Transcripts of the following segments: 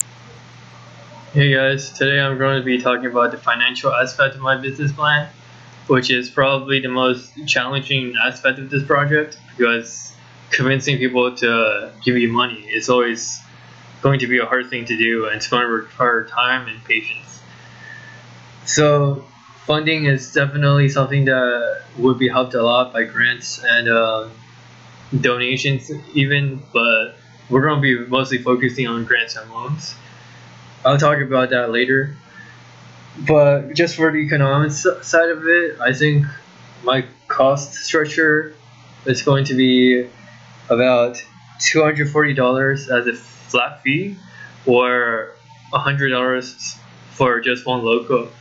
Hey guys, today I'm going to be talking about the financial aspect of my business plan, which is probably the most challenging aspect of this project because convincing people to give you money is always going to be a hard thing to do and it's going to require time and patience. So, funding is definitely something that would be helped a lot by grants and donations, even, but we're going to be mostly focusing on grants and loans. I'll talk about that later. But just for the economics side of it, I think my cost structure is going to be about $240 as a flat fee, or $100 for just one logo.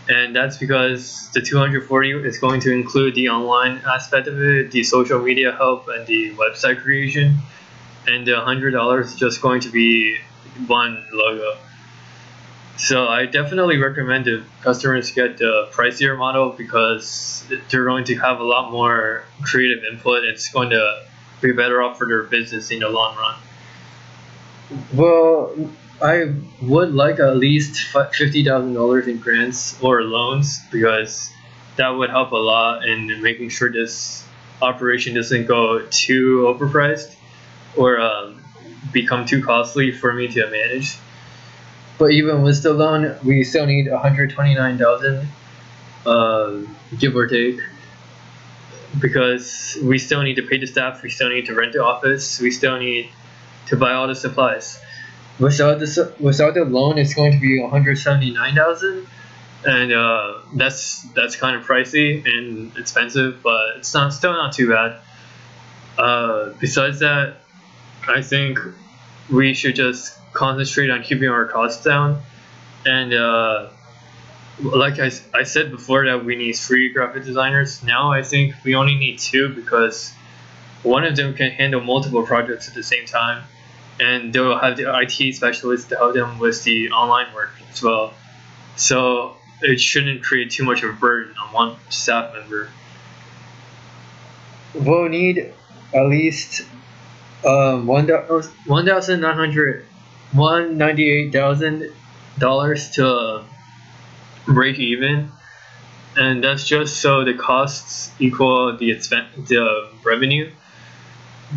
And that's because the 240 is going to include the online aspect of it, the social media help, and the website creation. And the $100 is just going to be one logo. So I definitely recommend the customers get the pricier model because they're going to have a lot more creative input. It's going to be better off for their business in the long run. Well, I would like at least $50,000 in grants or loans because that would help a lot in making sure this operation doesn't go too overpriced or become too costly for me to manage. But even with the loan, we still need 129,000, give or take, because we still need to pay the staff, we still need to rent the office, we still need to buy all the supplies. Without the loan, it's going to be 179,000, and that's kind of pricey and expensive, but it's still not too bad. Besides that, I think we should just concentrate on keeping our costs down. And like I said before that we need 3 graphic designers. Now I think we only need 2 because one of them can handle multiple projects at the same time. And they'll have the IT specialist to help them with the online work as well. So it shouldn't create too much of a burden on one staff member. We'll need at least $198,000 to break even, and that's just so the costs equal the revenue.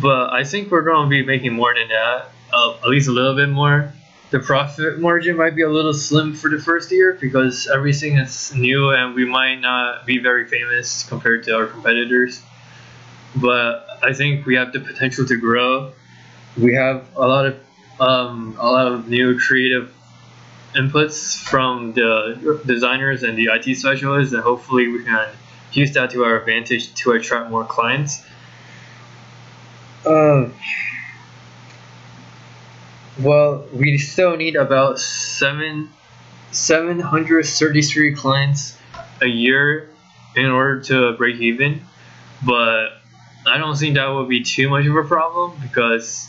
But I think we're going to be making more than that, at least a little bit more. The profit margin might be a little slim for the first year because everything is new and we might not be very famous compared to our competitors. But I think we have the potential to grow. We have a lot of new creative inputs from the designers and the IT specialists, and hopefully we can use that to our advantage to attract more clients. Well, we still need about 733 clients a year in order to break even, but I don't think that would be too much of a problem because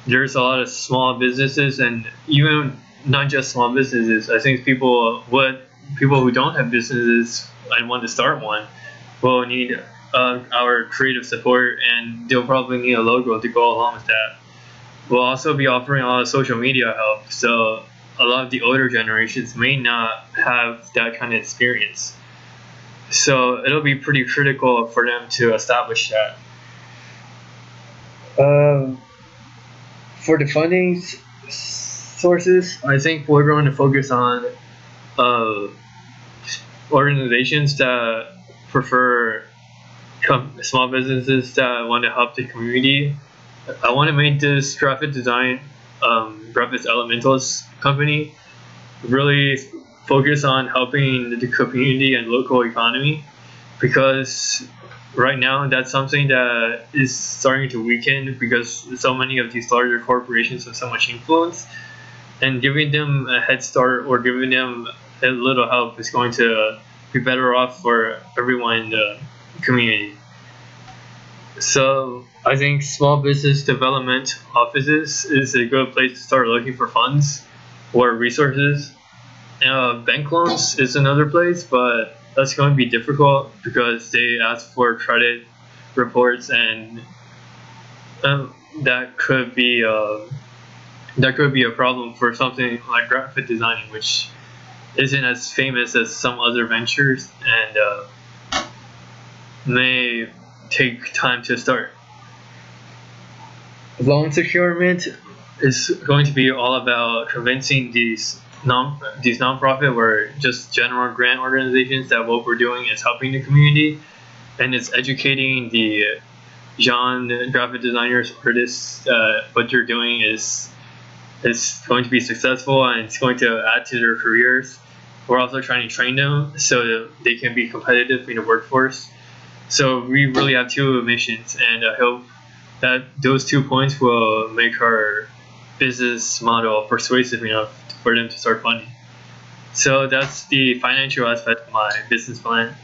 there's a lot of small businesses, and even not just small businesses. I think people who don't have businesses and want to start one will need our creative support, and they'll probably need a logo to go along with that. We'll also be offering a lot of social media help, so a lot of the older generations may not have that kind of experience. So it'll be pretty critical for them to establish that. For the funding sources, I think we're going to focus on organizations that prefer small businesses that want to help the community. I want to make this graphic design, graphics elementals company really focus on helping the community and local economy, because right now that's something that is starting to weaken because so many of these larger corporations have so much influence, and giving them a head start or giving them a little help is going to be better off for everyone in the community. So I think small business development offices is a good place to start looking for funds or resources. Bank loans is another place, but that's going to be difficult because they ask for credit reports, and that could be that could be a problem for something like graphic designing, which isn't as famous as some other ventures and may take time to start. Loan securement is going to be all about convincing these nonprofit or just general grant organizations that what we're doing is helping the community, and it's educating the young graphic designers, artists, what they're doing is going to be successful and it's going to add to their careers. We're also trying to train them so that they can be competitive in the workforce. So we really have two missions, and I hope that those 2 points will make our business model persuasive enough for them to start funding. So that's the financial aspect of my business plan.